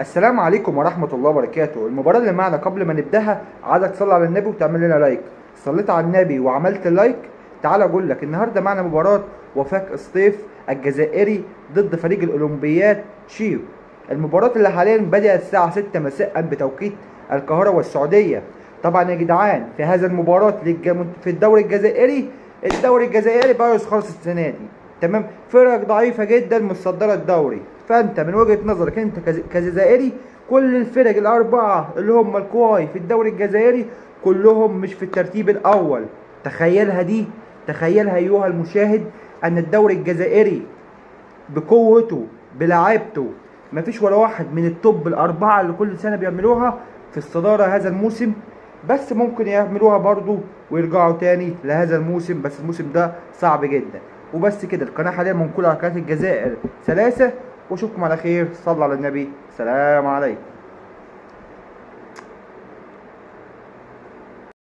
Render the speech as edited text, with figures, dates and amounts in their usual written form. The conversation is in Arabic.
السلام عليكم ورحمة الله وبركاته. المباراة اللي معنا قبل ما نبدأها عايزك تصلي على النبي وتعمل لنا لايك. صليت على النبي وعملت لايك، تعال اقول لك النهارده معنا مباراة وفاق سطيف الجزائري ضد فريق الاولمبيات تشيو. المباراة اللي حاليا بدأت الساعة 6 مساء بتوقيت القاهرة والسعودية. طبعا يا جدعان في هذا المباراة في الدوري الجزائري بايظ خالص السنة دي، تمام. فرق ضعيفة جدا متصدرة الدوري، فانت من وجهة نظرك انت كجزائري كل الفرق الاربعة اللي هم القواي في الدوري الجزائري كلهم مش في الترتيب الاول. تخيلها ايها المشاهد ان الدوري الجزائري بقوته بلاعيبته مفيش ولا واحد من التوب الاربعة اللي كل سنة بيعملوها في الصدارة هذا الموسم، بس ممكن يعملوها برضو ويرجعوا تاني لهذا الموسم، بس الموسم ده صعب جدا. وبس كده، القناة حاليا من كل قناة الجزائر 3، واشوفكم على خير. صلوا على النبي، سلام عليكم.